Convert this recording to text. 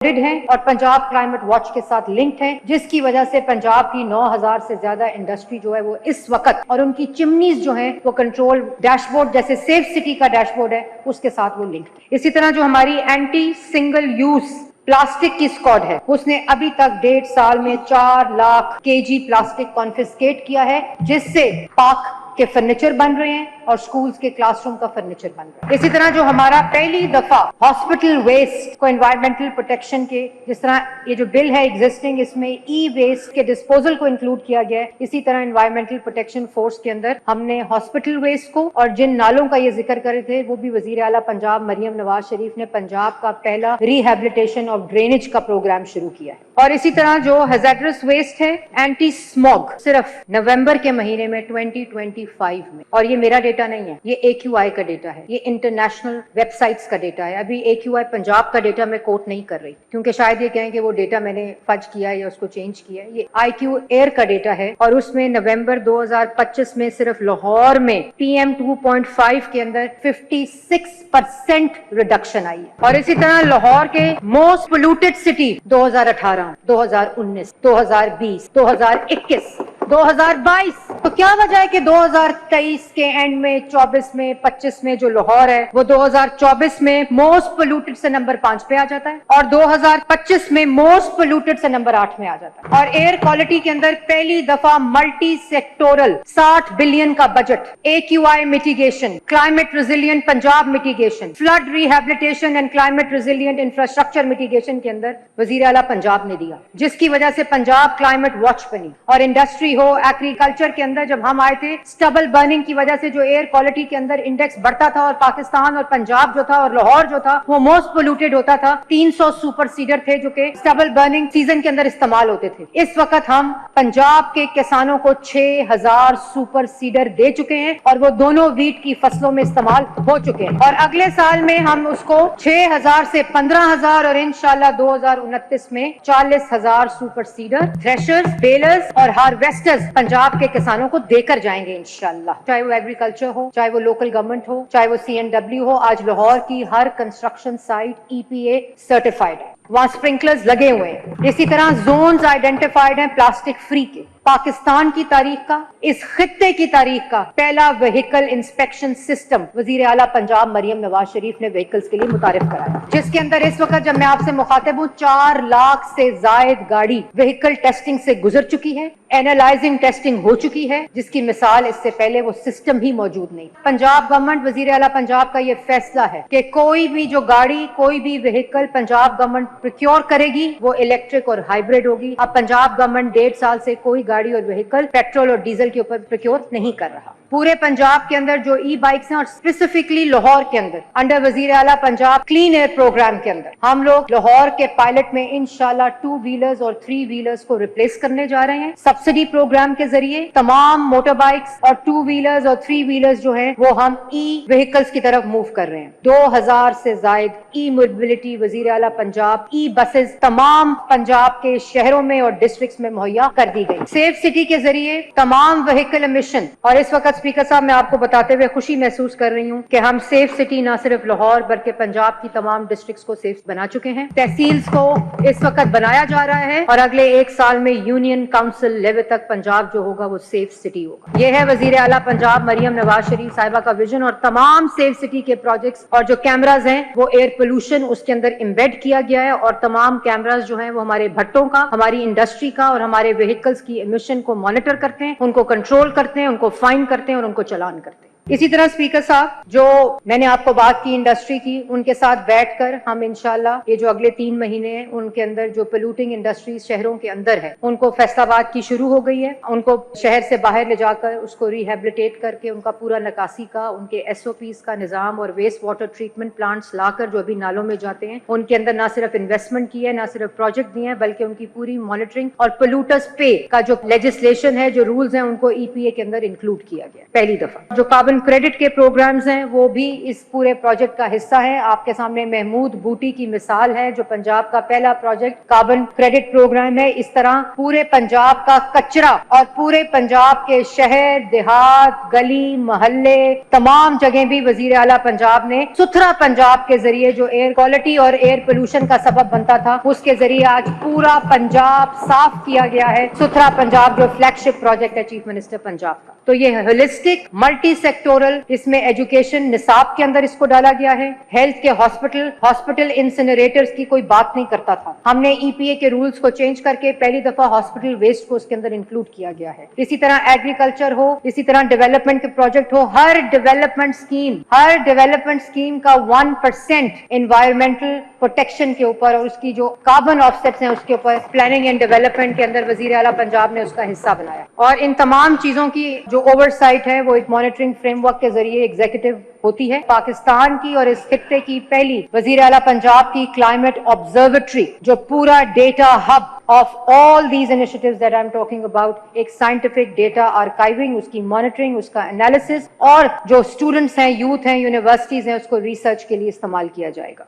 ہیں اور Punjab climate watch کے ساتھ لنکڈ ہیں، جس کی وجہ سے پنجاب کی 9000 سے زیادہ انڈسٹری جو ہے وہ اس وقت اور ان کی چمنیز جو ہیں وہ کنٹرول ڈیش بورڈ جیسے سیف سٹی کا ڈیش بورڈ ہے اس کے ساتھ وہ لنکڈ ہے۔ اسی طرح جو ہماری اینٹی سنگل یوز پلاسٹک کی اسکواڈ ہے، اس نے ابھی تک 1.5 سال میں 4 لاکھ kg پلاسٹک کانفسکیٹ کیا ہے، جس سے پاک کے فرنیچر بن رہے ہیں اور سکولز کے کلاس روم کا فرنیچر بن رہا ہے۔ اسی طرح جو ہمارا پہلی دفعہ ہاسپٹل ویسٹ کو انوائرمنٹل پروٹیکشن کے، جس طرح یہ جو بل ہے ایگزسٹنگ، اس میں ای ویسٹ کے ڈسپوزل کو انکلوڈ کیا گیا ہے، اسی طرح انوائرمنٹل پروٹیکشن فورس کے اندر ہم نے ہاسپٹل ویسٹ کو اور جن نالوں کا یہ ذکر کرے تھے وہ بھی وزیر اعلیٰ پنجاب مریم نواز شریف نے پنجاب کا پہلا ریہیبلیٹیشن آف ڈرینیج کا پروگرام شروع کیا ہے۔ اور اسی طرح جو ہیزارڈس ویسٹ ہے، اینٹی اسموگ صرف نومبر کے مہینے میں 2025 میں، اور یہ میرا ڈیٹا نہیں ہے، یہ AQI کا ڈیٹا ہے، یہ انٹرنیشنل ویب سائٹس کا ڈیٹا ہے۔ ابھی AQI پنجاب کا ڈیٹا میں کوٹ نہیں کر رہی کیونکہ شاید یہ کہیں کہ وہ ڈیٹا میں نے فج کیا ہے یا اس کو چینج کیا ہے۔ یہ IQ ایئر کا ڈیٹا ہے اور اس میں نومبر 2025 میں صرف لاہور میں PM 2.5 کے اندر 56% ریڈکشن آئی ہے۔ اور اسی طرح لاہور کے موسٹ پولوٹیڈ سٹی 2018، 2019، 2020، 2021، 2022، تو کیا وجہ ہے کہ 2023 کے اینڈ میں، 24 میں، 25 میں جو لاہور ہے وہ 2024 میں موسٹ پولوٹیڈ سے نمبر 5 پہ آ جاتا ہے اور 2025 میں موسٹ پولوٹیڈ سے نمبر 8 میں آ جاتا ہے۔ اور ایئر کوالٹی کے اندر پہلی دفعہ ملٹی سیکٹورل 60 بلین کا budget, AQI mitigation, climate resilient Punjab mitigation, flood rehabilitation and climate resilient infrastructure mitigation کے اندر وزیر اعلیٰ پنجاب نے دیا، جس کی وجہ سے پنجاب کلائمیٹ واچ بنی۔ اور انڈسٹری ہو، ایگریکلچر کے اندر جب ہم آئے تھے، سٹبل برننگ کی وجہ سے جو ایئر کوالٹی کے اندر انڈیکس بڑھتا تھا اور پاکستان اور پنجاب جو تھا اور لاہور جو تھا وہ موسٹ پولوٹیڈ ہوتا تھا، 300 سپر سیڈر تھے جو کہ سٹبل برننگ سیزن کے اندر استعمال ہوتے تھے۔ اس وقت ہم پنجاب کے کسانوں کو 6000 سپر سیڈر دے چکے ہیں اور وہ دونوں ویٹ کی فصلوں میں استعمال ہو چکے ہیں، اور اگلے سال میں ہم اس کو 6000 سے 15000 اور انشاءاللہ 2029 میں 40000 سپر سیڈر، تھریشرز، بیلرز اور ہارویسٹرز پنجاب کے کسانوں کو دے کر جائیں گے انشاءاللہ، چاہے وہ ایگریکلچر ہو، چاہے وہ لوکل گورنمنٹ ہو، چاہے وہ CNW ہو۔ آج لاہور کی ہر کنسٹرکشن سائٹ EPA سرٹیفائڈ ہے، وہاں سپرنکلرز لگے ہوئے ہیں۔ اسی طرح زونز آئیڈینٹیفائڈ ہیں پلاسٹک فری کے۔ پاکستان کی تاریخ کا، اس خطے کی تاریخ کا پہلا وہیکل انسپیکشن سسٹم وزیر اعلیٰ پنجاب مریم نواز شریف نے وہیکلز کے لیے متعارف کرایا، جس کے اندر اس وقت جب میں آپ سے مخاطب ہوں 4 لاکھ سے زائد گاڑی وہیکل ٹیسٹنگ سے گزر چکی ہے، اینالائزنگ ٹیسٹنگ ہو چکی ہے، جس کی مثال اس سے پہلے وہ سسٹم ہی موجود نہیں۔ پنجاب گورنمنٹ، وزیر اعلیٰ پنجاب کا یہ فیصلہ ہے کہ کوئی بھی جو گاڑی، کوئی بھی وہیکل پنجاب گورنمنٹ پروکیور کرے گی وہ الیکٹرک اور ہائیبریڈ ہوگی۔ اب پنجاب گورنمنٹ 1.5 سال سے کوئی گاڑی اور وہیکل پیٹرول اور ڈیزل کے اوپر پروکیور نہیں کر رہا۔ پورے پنجاب کے اندر جو ای بائکس ہیں اور اسپیسیفکلی لاہور کے اندر انڈر وزیر اعلیٰ پنجاب کلین ایئر پروگرام کے اندر ہم لوگ لاہور کے پائلٹ میں انشاءاللہ 2 ویلرز اور 3 ویلرز کو ریپلیس کرنے جا رہے ہیں۔ سبسڈی پروگرام کے ذریعے تمام موٹر بائکس اور 2 ویلرز اور 3 ویلرز جو ہیں وہ ہم ای وہیکلز کی طرف موو کر رہے ہیں۔ 2000 سے زائد ای موبلٹی وزیر اعلیٰ پنجاب ای بسز تمام پنجاب کے شہروں میں اور ڈسٹرکٹس میں مہیا کر دی گئی۔ سیف سٹی کے ذریعے تمام وہیکل امیشن، اور اس وقت اسپیکر صاحب میں آپ کو بتاتے ہوئے خوشی محسوس کر رہی ہوں کہ ہم سیف سٹی نہ صرف لاہور بلکہ پنجاب کی تمام ڈسٹرکٹس کو سیف بنا چکے ہیں۔ تحصیلز کو اس وقت بنایا جا رہا ہے اور اگلے 1 سال میں یونین کاؤنسل لیول تک پنجاب جو ہوگا وہ سیف سٹی ہوگا۔ یہ ہے وزیر اعلیٰ پنجاب مریم نواز شریف صاحبہ کا ویژن، اور تمام سیف سٹی کے پروجیکٹس اور جو کیمراز ہیں وہ ایئر پولوشن اس کے اندر امبیڈ کیا گیا ہے، اور تمام کیمراز جو ہیں وہ ہمارے بھٹوں کا، ہماری انڈسٹری کا اور ہمارے وہیکلز کی ایمیشن کو مانیٹر کرتے ہیں، ان کو کنٹرول کرتے ہیں، ان کو فائن کرتے ہیں اور ان کو چلان کرتے ہیں۔ اسی طرح اسپیکر صاحب، جو میں نے آپ کو بات کی انڈسٹری کی، ان کے ساتھ بیٹھ کر ہم انشاءاللہ یہ جو اگلے 3 مہینے ہیں ان کے اندر جو پولوٹنگ انڈسٹریز شہروں کے اندر ہے ان کو فیصل آباد کی شروع ہو گئی ہے، ان کو شہر سے باہر لے جا کر اس کو ریہیبلیٹیٹ کر کے ان کا پورا نکاسی کا، ان کے SOPs کا نظام اور ویسٹ واٹر ٹریٹمنٹ پلانٹس لا کر جو ابھی نالوں میں جاتے ہیں ان کے اندر نہ صرف انویسٹمنٹ کی ہے، نہ صرف پروجیکٹ دیے ہیں، بلکہ ان کی پوری مانیٹرنگ اور پولوٹرز پے کا جو لیجسلیشن ہے، جو رولز ہیں، ان کو EPA کے اندر انکلوڈ کیا گیا پہلی دفعہ۔ جو کاربن کریڈٹ کے پروگرامز ہیں وہ بھی اس پورے پروجیکٹ کا حصہ ہیں. آپ کے سامنے محمود بوٹی کی مثال ہے جو پنجاب کا پہلا پروجیکٹ کاربن کریڈٹ پروگرام ہے. اس طرح پورے پنجاب کا کچرا اور پورے پنجاب کے شہر دیہات گلی محلے تمام جگہیں بھی وزیر اعلیٰ پنجاب نے ستھرا پنجاب کے ذریعے جو ایئر کوالٹی اور ایئر پولوشن کا سبب بنتا تھا اس کے ذریعے آج پورا پنجاب صاف کیا گیا ہے. ستھرا پنجاب جو فلیگ شپ پروجیکٹ ہے چیف منسٹر پنجاب کا. تو یہ ہولسٹک ملٹی سیکٹورل اس میں ایجوکیشن نصاب کے اندر اس کو ڈالا گیا ہے. ہیلتھ کے ہاسپٹل انسنریٹرز کی کوئی بات نہیں کرتا تھا. ہم نے ای پی اے کے رولز کو چینج کر کے پہلی دفعہ ہاسپٹل ویسٹ کو اس کے اندر انکلوڈ کیا گیا ہے. اسی طرح ایگریکلچر ہو, اسی طرح ڈیولپمنٹ کے پروجیکٹ ہو, ہر ڈیولپمنٹ اسکیم کا 1% انوائرمنٹل پروٹیکشن کے اوپر اور اس کی جو کاربن آف سیٹس ہیں اس کے اوپر پلاننگ اینڈ ڈیولپمنٹ کے اندر وزیر اعلیٰ پنجاب نے اس کا حصہ بنایا. اور ان تمام چیزوں کی جو اوور سائٹ ہے وہ ایک مانیٹرنگ فریم ورک کے ذریعے ایگزیکٹو ہوتی ہے. پاکستان کی اور اس خطے کی پہلی وزیر اعلیٰ پنجاب کی کلائمیٹ آبزرویٹری جو پورا data hub of all these initiatives that I'm talking about, ایک scientific data archiving, اس کی monitoring, اس کا analysis اور جو students ہیں, youth ہیں, universities ہیں, اس کو research کے لیے استعمال کیا جائے گا.